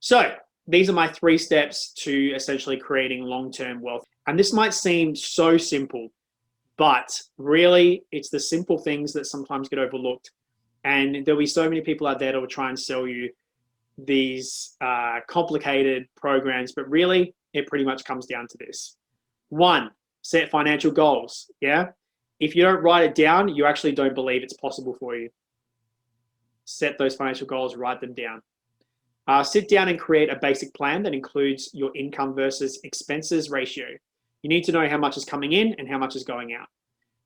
So these are my 3 steps to essentially creating long-term wealth. And this might seem so simple, but really it's the simple things that sometimes get overlooked. And there'll be so many people out there that will try and sell you these complicated programs, but really it pretty much comes down to this. 1, set financial goals. Yeah. If you don't write it down, you actually don't believe it's possible for you. Set those financial goals, write them down. Sit down and create a basic plan that includes your income versus expenses ratio. You need to know how much is coming in and how much is going out.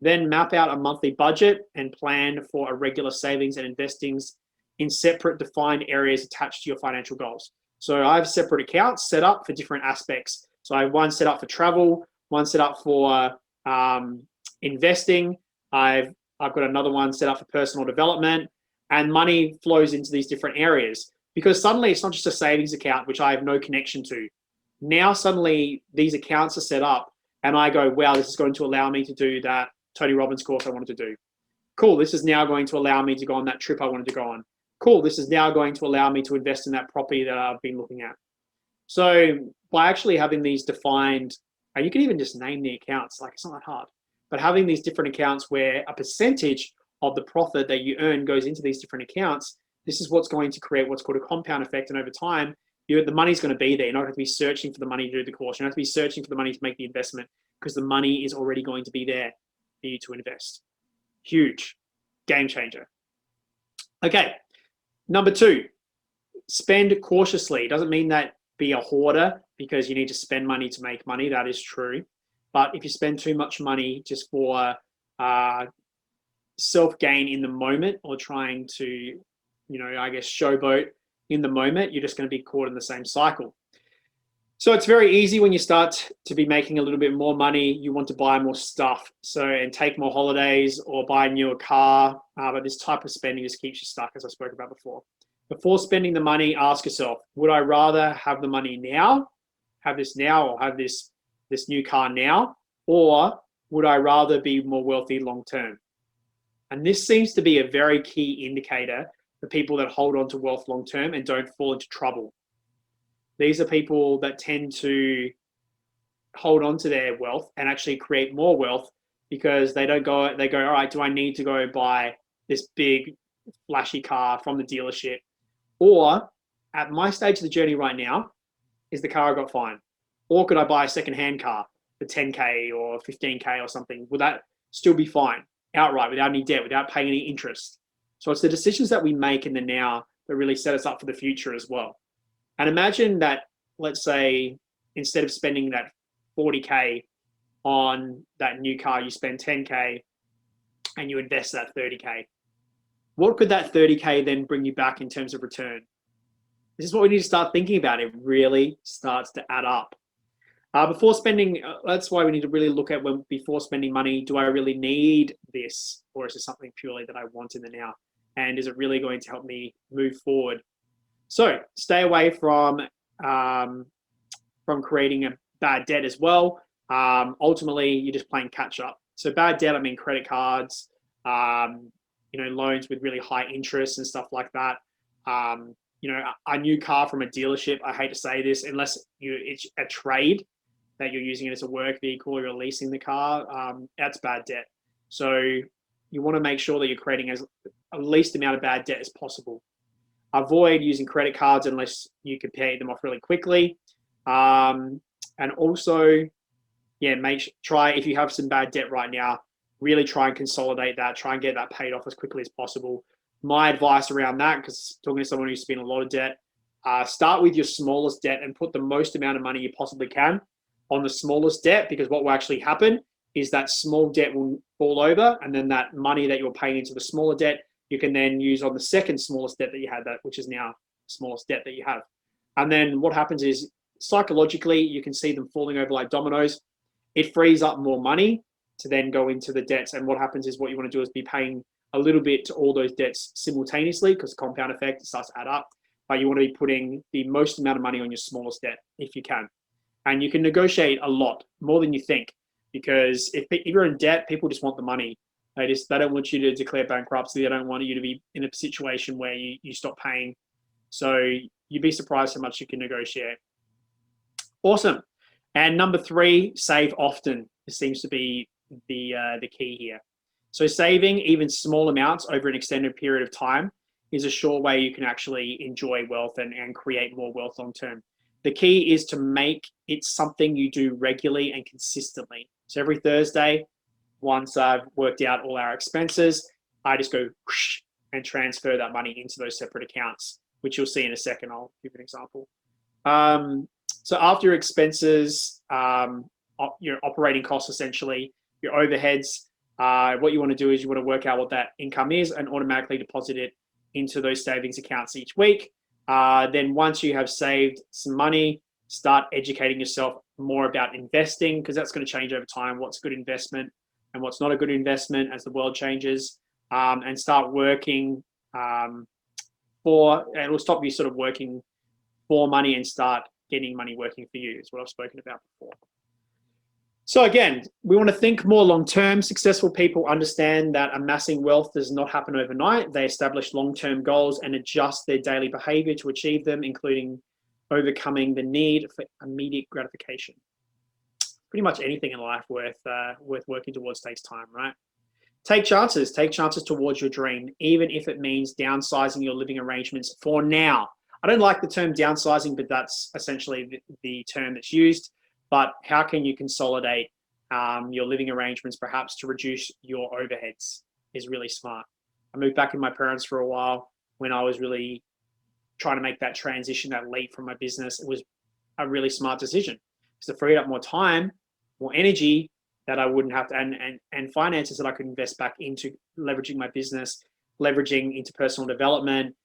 Then map out a monthly budget and plan for a regular savings and investings in separate defined areas attached to your financial goals. So I have separate accounts set up for different aspects. So I have one set up for travel, one set up for investing. I've got another one set up for personal development, and money flows into these different areas because suddenly it's not just a savings account, which I have no connection to. Now suddenly these accounts are set up and I go, wow, this is going to allow me to do that Tony Robbins course I wanted to do. Cool, this is now going to allow me to go on that trip I wanted to go on. Cool, this is now going to allow me to invest in that property that I've been looking at. So by actually having these defined, and you can even just name the accounts, like it's not that hard, but having these different accounts where a percentage of the profit that you earn goes into these different accounts, this is what's going to create what's called a compound effect. And over time, the money's going to be there. You're not going to be searching for the money to do the course. You don't have to be searching for the money to make the investment because the money is already going to be there for you to invest. Huge. Game changer. Okay. Number 2, spend cautiously. It doesn't mean that be a hoarder because you need to spend money to make money. That is true. But if you spend too much money just for self-gain in the moment or trying to, showboat in the moment, you're just going to be caught in the same cycle. So it's very easy when you start to be making a little bit more money, you want to buy more stuff. And take more holidays or buy a newer car. But this type of spending just keeps you stuck, as I spoke about before. Before spending the money, ask yourself, would I rather have the money now, have this now, or have this new car now? Or would I rather be more wealthy long-term? And this seems to be a very key indicator for people that hold on to wealth long-term and don't fall into trouble. These are people that tend to hold on to their wealth and actually create more wealth because they go, all right, do I need to go buy this big flashy car from the dealership? Or at my stage of the journey right now, is the car I got fine? Or could I buy a second-hand car for 10K or 15K or something? Would that still be fine outright without any debt, without paying any interest? So it's the decisions that we make in the now that really set us up for the future as well. And imagine that, let's say, instead of spending that 40K on that new car, you spend 10K and you invest that 30K. What could that 30K then bring you back in terms of return? This is what we need to start thinking about. It really starts to add up. Before spending, that's why we need to really look at before spending money, do I really need this? Or is it something purely that I want in the now? And is it really going to help me move forward? So stay away from creating a bad debt as well. Ultimately, you're just playing catch up. So bad debt, I mean credit cards, loans with really high interest and stuff like that. A new car from a dealership, I hate to say this, unless it's a trade that you're using it as a work vehicle or you're leasing the car, that's bad debt. So you want to make sure that you're creating as least amount of bad debt as possible. Avoid using credit cards unless you can pay them off really quickly. And also, try, if you have some bad debt right now, really try and consolidate that, try and get that paid off as quickly as possible. My advice around that, because talking to someone who's been in a lot of debt, start with your smallest debt and put the most amount of money you possibly can on the smallest debt, because what will actually happen is that small debt will fall over, and then that money that you're paying into the smaller debt, you can then use on the second smallest debt that you had, which is now the smallest debt that you have. And then what happens is psychologically, you can see them falling over like dominoes. It frees up more money to then go into the debts. And what happens is what you want to do is be paying a little bit to all those debts simultaneously, because compound effect starts to add up. But you want to be putting the most amount of money on your smallest debt if you can. And you can negotiate a lot, more than you think, because if you're in debt, people just want the money. They don't want you to declare bankruptcy. They don't want you to be in a situation where you stop paying. So you'd be surprised how much you can negotiate. Awesome. And number 3, save often. This seems to be the key here. So saving even small amounts over an extended period of time is a sure way you can actually enjoy wealth and create more wealth long term. The key is to make it something you do regularly and consistently. So every Thursday, once I've worked out all our expenses, I just go whoosh, and transfer that money into those separate accounts, which you'll see in a second. I'll give an example. So after your expenses, your operating costs, essentially, your overheads, what you want to do is you want to work out what that income is and automatically deposit it into those savings accounts each week. Then once you have saved some money, start educating yourself more about investing, because that's going to change over time, what's good investment and what's not a good investment as the world changes, and start working and it'll stop you sort of working for money and start getting money working for you, is what I've spoken about before. So again, we want to think more long-term. Successful people understand that amassing wealth does not happen overnight. They establish long-term goals and adjust their daily behavior to achieve them, including overcoming the need for immediate gratification. Pretty much anything in life worth working towards takes time, right? Take chances towards your dream, even if it means downsizing your living arrangements for now. I don't like the term downsizing, but that's essentially the term that's used. But how can you consolidate your living arrangements, perhaps to reduce your overheads, is really smart. I moved back with my parents for a while when I was really trying to make that transition, that leap from my business. It was a really smart decision, because it freed up more time, more energy that I wouldn't have to, and finances that I could invest back into leveraging my business, leveraging into personal development.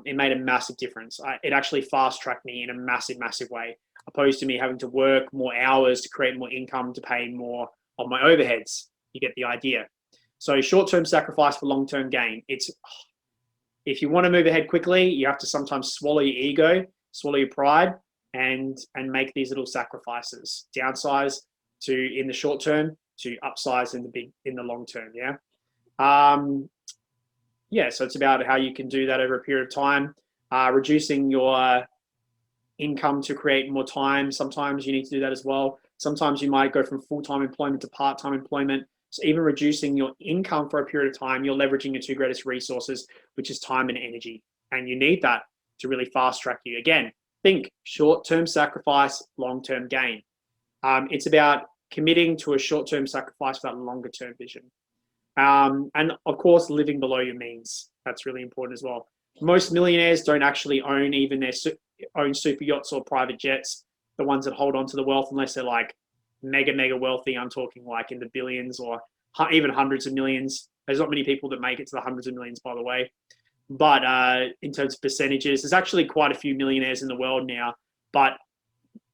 It made a massive difference. It actually fast-tracked me in a massive, massive way, opposed to me having to work more hours to create more income to pay more of my overheads. You get the idea. So short-term sacrifice for long-term gain. If you want to move ahead quickly, you have to sometimes swallow your ego, swallow your pride, and make these little sacrifices. Downsize in the short term, to upsize in the long term. So it's about how you can do that over a period of time. Reducing your income to create more time. Sometimes you need to do that as well. Sometimes you might go from full-time employment to part-time employment. So even reducing your income for a period of time, you're leveraging your 2 greatest resources, which is time and energy. And you need that to really fast track you. Again, think short-term sacrifice, long-term gain. It's about committing to a short-term sacrifice for that longer-term vision. And of course, living below your means. That's really important as well. Most millionaires don't actually own even their own super yachts or private jets, the ones that hold on to the wealth, unless they're like mega, mega wealthy. I'm talking like in the billions or even hundreds of millions. There's not many people that make it to the hundreds of millions, by the way. But in terms of percentages, there's actually quite a few millionaires in the world now. But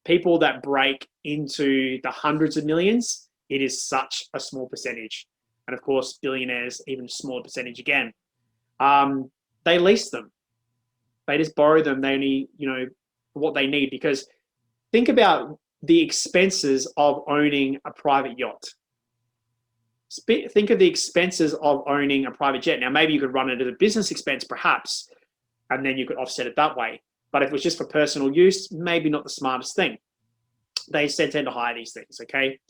people that break into the hundreds of millions, it is such a small percentage. And of course, billionaires, even smaller percentage again. They lease them. They just borrow them. They only, what they need. Because think about the expenses of owning a private yacht. Think of the expenses of owning a private jet. Now, maybe you could run it as a business expense, perhaps, and then you could offset it that way. But if it was just for personal use, maybe not the smartest thing. They tend to hire these things, okay?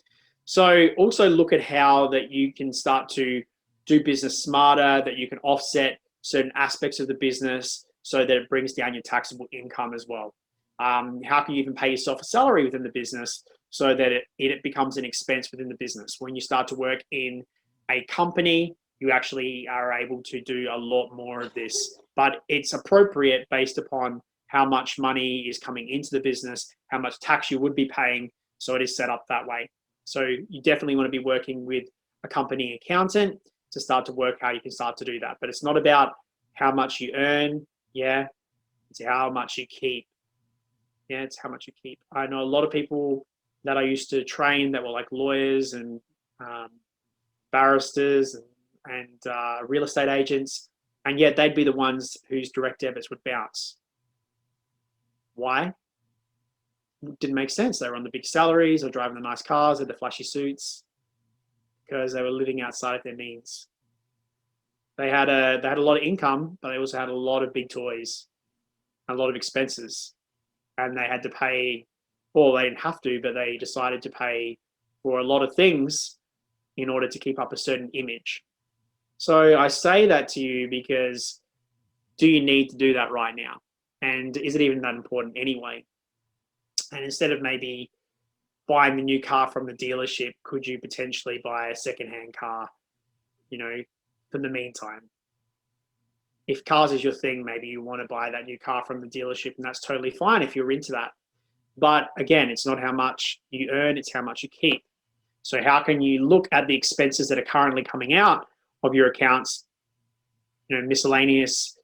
So also look at how that you can start to do business smarter, that you can offset certain aspects of the business so that it brings down your taxable income as well. How can you even pay yourself a salary within the business so that it becomes an expense within the business? When you start to work in a company, you actually are able to do a lot more of this, but it's appropriate based upon how much money is coming into the business, how much tax you would be paying. So it is set up that way. So you definitely want to be working with a company accountant to start to work how you can start to do that. But it's not about how much you earn. Yeah. It's how much you keep. Yeah. It's how much you keep. I know a lot of people that I used to train that were like lawyers and barristers and real estate agents. And yet they'd be the ones whose direct debits would bounce. Why? It didn't make sense. They were on the big salaries or driving the nice cars or the flashy suits because they were living outside of their means. They had a lot of income, but they also had a lot of big toys. a lot of expenses, and they had to pay, or they didn't have to, but they decided to pay for a lot of things in order to keep up a certain image. So I say that to you because, do you need to do that right now? And is it even that important anyway? And instead of maybe buying the new car from the dealership, could you potentially buy a secondhand car, for the meantime? If cars is your thing, maybe you want to buy that new car from the dealership, and that's totally fine if you're into that. But again, it's not how much you earn, it's how much you keep. So how can you look at the expenses that are currently coming out of your accounts, miscellaneous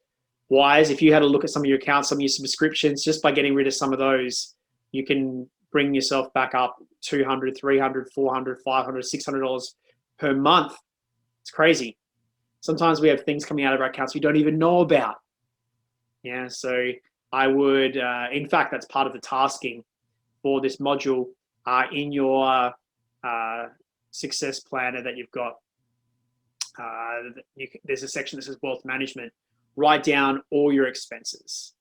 wise? If you had a look at some of your accounts, some of your subscriptions, just by getting rid of some of those, you can bring yourself back up $200, $300, $400, $500, $600 per month. It's crazy. Sometimes we have things coming out of our accounts we don't even know about. Yeah, so I would, in fact, that's part of the tasking for this module in your success planner that you've got. There's a section that says wealth management. Write down all your expenses.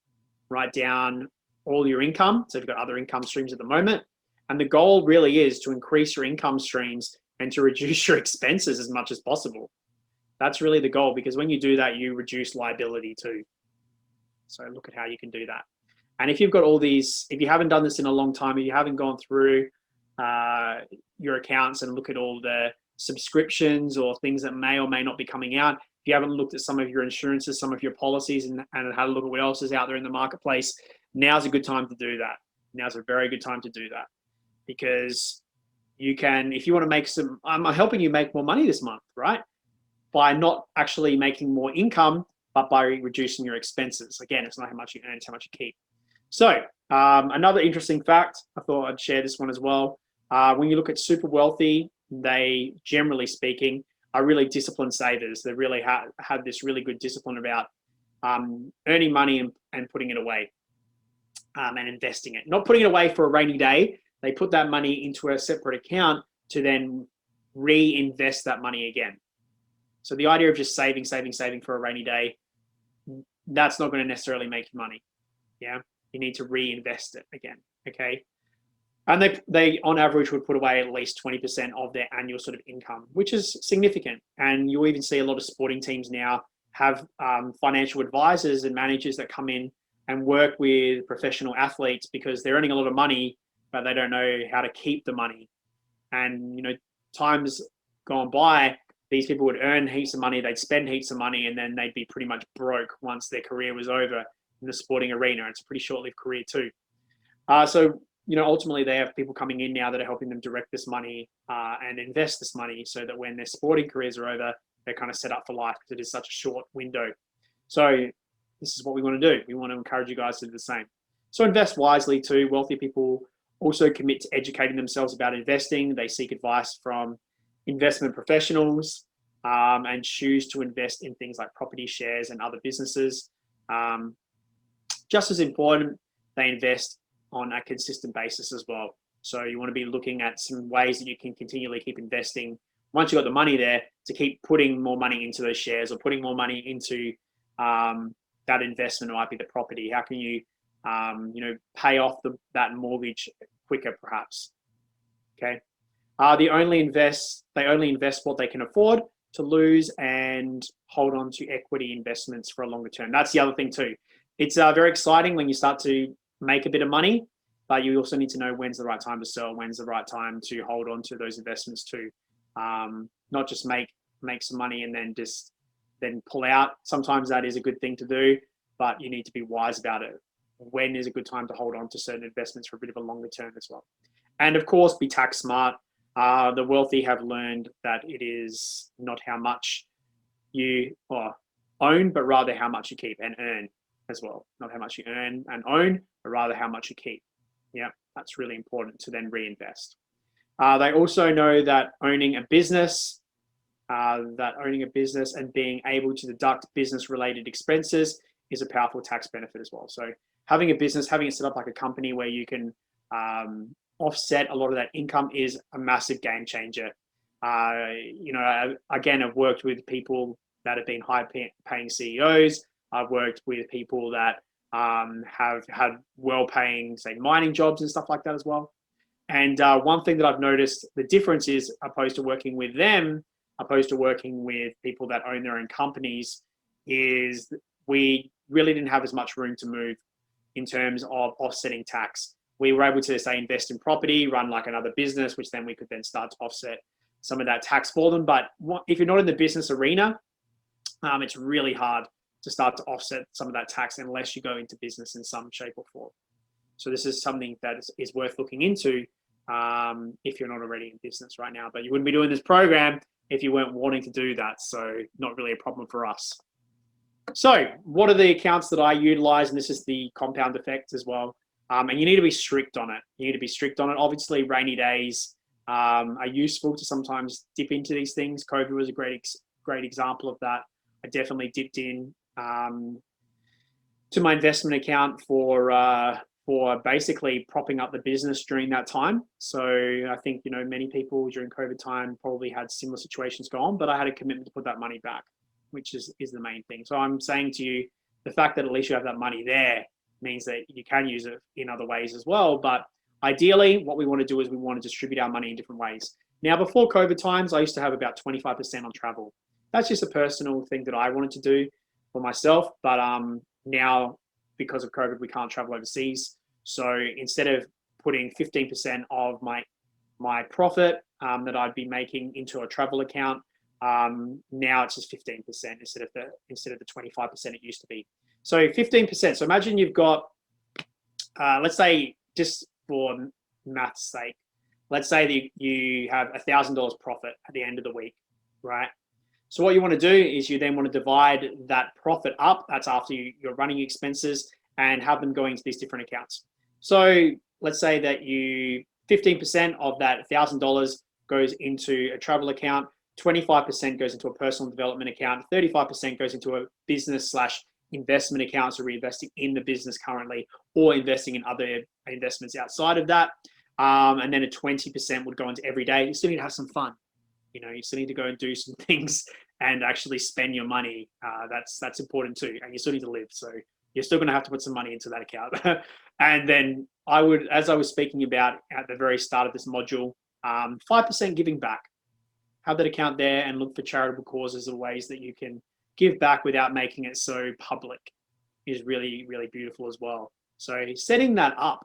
Write down all your income. So if you've got other income streams at the moment. And the goal really is to increase your income streams and to reduce your expenses as much as possible. That's really the goal, because when you do that, you reduce liability too. So look at how you can do that. And if you've got all these, if you haven't done this in a long time, if you haven't gone through your accounts and look at all the subscriptions or things that may or may not be coming out, if you haven't looked at some of your insurances, some of your policies, and had a look at what else is out there in the marketplace, now's a good time to do that. Now's a very good time to do that, because you can, if you want to make some, I'm helping you make more money this month, right? By not actually making more income, but by reducing your expenses. Again, it's not how much you earn, it's how much you keep. So another interesting fact, I thought I'd share this one as well. When you look at super wealthy, they, generally speaking, are really disciplined savers. They really have this really good discipline about earning money and putting it away and investing it. Not putting it away for a rainy day. They put that money into a separate account to then reinvest that money again. So the idea of just saving for a rainy day, that's not going to necessarily make you money. Yeah, you need to reinvest it again. Okay, and they on average would put away at least 20% of their annual sort of income, which is significant. And you even see a lot of sporting teams now have financial advisors and managers that come in and work with professional athletes because they're earning a lot of money, but they don't know how to keep the money. And times gone by, these people would earn heaps of money, they'd spend heaps of money, and then they'd be pretty much broke once their career was over in the sporting arena. It's a pretty short-lived career too. So ultimately they have people coming in now that are helping them direct this money and invest this money, so that when their sporting careers are over, they're kind of set up for life, because it is such a short window. So this is what we want to do. We want to encourage you guys to do the same. So invest wisely too. Wealthy people also commit to educating themselves about investing. They seek advice from investment professionals and choose to invest in things like property, shares, and other businesses. Just as important, they invest on a consistent basis as well. So you want to be looking at some ways that you can continually keep investing. Once you've got the money there, to keep putting more money into those shares or putting more money into that investment. It might be the property. How can you pay off that mortgage quicker, perhaps? Okay. They only invest what they can afford to lose, and hold on to equity investments for a longer term. That's the other thing too. It's very exciting when you start to make a bit of money, but you also need to know when's the right time to sell, when's the right time to hold on to those investments too. Not just make some money and then pull out. Sometimes that is a good thing to do, but you need to be wise about it. When is a good time to hold on to certain investments for a bit of a longer term as well? And of course, be tax smart. The wealthy have learned that it is not how much you own, but rather how much you keep and earn as well. Not how much you earn and own, but rather how much you keep. Yeah, that's really important to then reinvest. They also know that owning a business and being able to deduct business-related expenses is a powerful tax benefit as well. So having a business, having it set up like a company where you can offset a lot of that income is a massive game changer. Again, I've worked with people that have been high-paying CEOs. I've worked with people that have had well-paying, say, mining jobs and stuff like that as well. And one thing that I've noticed the difference is, opposed to working with them, opposed to working with people that own their own companies, is we really didn't have as much room to move in terms of offsetting tax. We were able to, say, invest in property, run like another business, which then we could then start to offset some of that tax for them. But if you're not in the business arena, it's really hard to start to offset some of that tax unless you go into business in some shape or form. So this is something that is worth looking into if you're not already in business right now. But you wouldn't be doing this program if you weren't wanting to do that. So not really a problem for us. So what are the accounts that I utilize? And this is the compound effect as well. And you need to be strict on it. You need to be strict on it. Obviously, rainy days are useful to sometimes dip into these things. COVID was a great example of that. I definitely dipped in to my investment account for basically propping up the business during that time. So I think, you know, many people during COVID time probably had similar situations go on, but I had a commitment to put that money back, which is the main thing. So I'm saying to you, the fact that at least you have that money there means that you can use it in other ways as well. But ideally, what we want to do is we want to distribute our money in different ways. Now, before COVID times, I used to have about 25% on travel. That's just a personal thing that I wanted to do for myself. But now, because of COVID, we can't travel overseas. So instead of putting 15% of my profit that I'd be making into a travel account, now it's just 15% instead of the 25% it used to be. So 15%. So imagine you've got, let's say, just for math's sake, let's say that you have $1,000 profit at the end of the week, right? So what you want to do is you then want to divide that profit up. That's after your running expenses, and have them going to these different accounts. So let's say that 15% of that $1,000 goes into a travel account, 25% goes into a personal development account, 35% goes into a business / investment account, so reinvesting in the business currently, or investing in other investments outside of that. And then a 20% would go into every day. You still need to have some fun. You know, you still need to go and do some things and actually spend your money. That's important too. And you still need to live. So you're still going to have to put some money into that account. And then I would, as I was speaking about at the very start of this module, 5% giving back. Have that account there and look for charitable causes or ways that you can give back without making it so public is really, really beautiful as well. So setting that up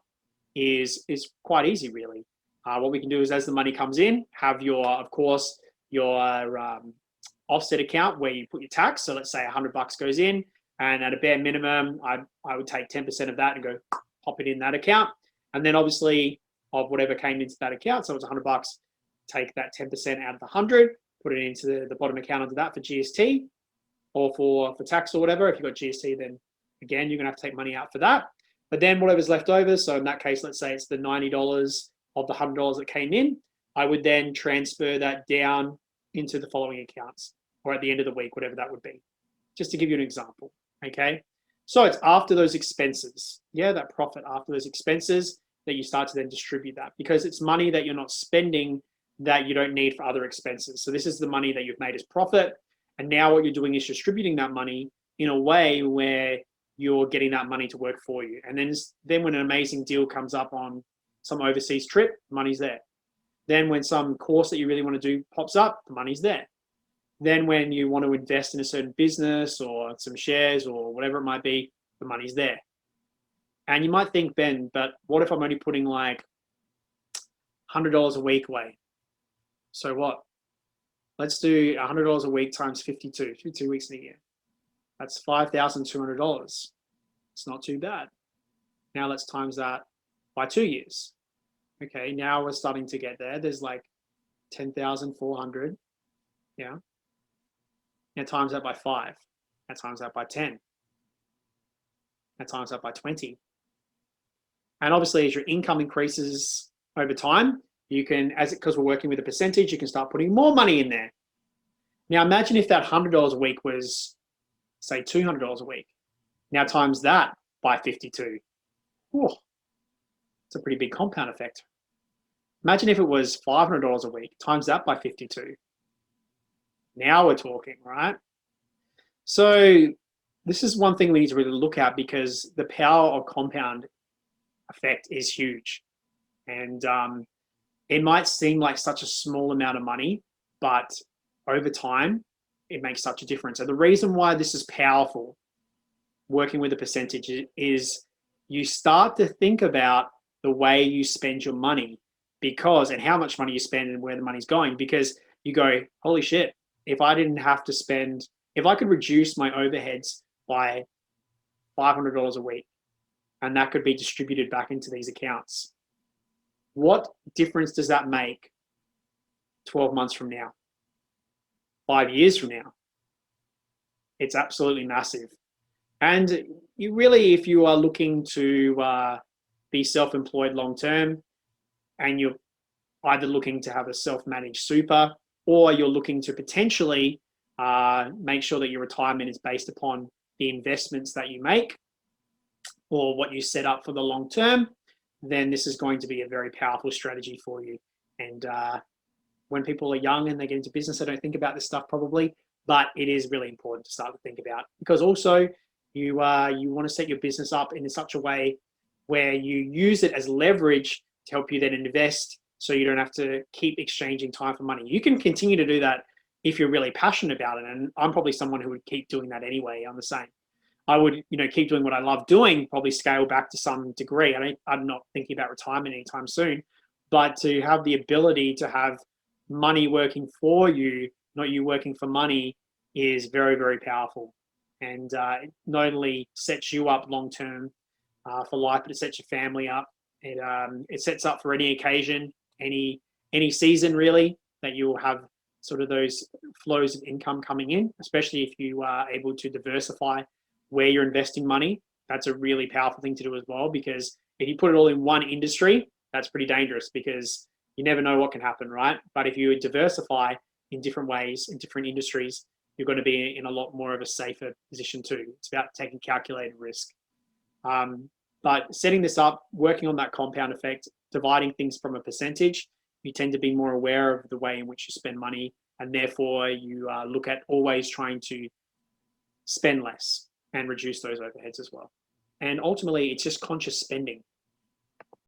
is quite easy, really. What we can do is, as the money comes in, have of course, your offset account where you put your tax. So let's say $100 goes in, and at a bare minimum, I would take 10% of that and go pop it in that account. And then obviously of whatever came into that account, so it's $100, take that 10% out of the 100, put it into the bottom account under that for GST or for tax or whatever. If you've got GST, then again, you're gonna have to take money out for that. But then whatever's left over, so in that case, let's say it's the $90 of the $100 that came in, I would then transfer that down into the following accounts, or at the end of the week, whatever that would be, just to give you an example, okay? So it's after those expenses, that profit after those expenses, that you start to then distribute that, because it's money that you're not spending that you don't need for other expenses. So this is the money that you've made as profit, and now what you're doing is distributing that money in a way where you're getting that money to work for you. And then when an amazing deal comes up on some overseas trip, money's there. Then when some course that you really want to do pops up, the money's there. Then when you want to invest in a certain business or some shares or whatever it might be, the money's there. And you might think, Ben, but what if I'm only putting like $100 a week away? So what? Let's do $100 a week times 52 weeks in a year. That's $5,200. It's not too bad. Now let's times that by 2 years. Okay, now we're starting to get there. There's like 10,400. Yeah. Now times that by 5. Now times that by 10. Now times that by 20. And obviously, as your income increases over time, you can, because we're working with a percentage, you can start putting more money in there. Now imagine if that $100 a week was, say, $200 a week. Now times that by 52. Oh, it's a pretty big compound effect. Imagine if it was $500 a week, times that by 52. Now we're talking, right? So this is one thing we need to really look at, because the power of compound effect is huge. And it might seem like such a small amount of money, but over time, it makes such a difference. And the reason why this is powerful, working with a percentage, is you start to think about the way you spend your money, because, and how much money you spend and where the money's going, because you go, holy shit, if I didn't have to spend, if I could reduce my overheads by $500 a week, and that could be distributed back into these accounts, what difference does that make 12 months from now, 5 years from now? It's absolutely massive. And you really, if you are looking to be self-employed long-term, and you're either looking to have a self-managed super, or you're looking to potentially make sure that your retirement is based upon the investments that you make or what you set up for the long term, then this is going to be a very powerful strategy for you. And when people are young and they get into business, they don't think about this stuff probably, but it is really important to start to think about, because also you want to set your business up in such a way where you use it as leverage to help you then invest, so you don't have to keep exchanging time for money. You can continue to do that if you're really passionate about it. And I'm probably someone who would keep doing that anyway. I'm the same. I would, keep doing what I love doing, probably scale back to some degree. I'm not thinking about retirement anytime soon, but to have the ability to have money working for you, not you working for money, is very, very powerful. And it not only sets you up long-term for life, but it sets your family up. It sets up for any occasion, any season really, that you'll have sort of those flows of income coming in, especially if you are able to diversify where you're investing money. That's a really powerful thing to do as well, because if you put it all in one industry, that's pretty dangerous, because you never know what can happen, right? But if you diversify in different ways, in different industries, you're going to be in a lot more of a safer position too. It's about taking calculated risk. But setting this up, working on that compound effect, dividing things from a percentage, you tend to be more aware of the way in which you spend money, and therefore you look at always trying to spend less and reduce those overheads as well. And ultimately, it's just conscious spending.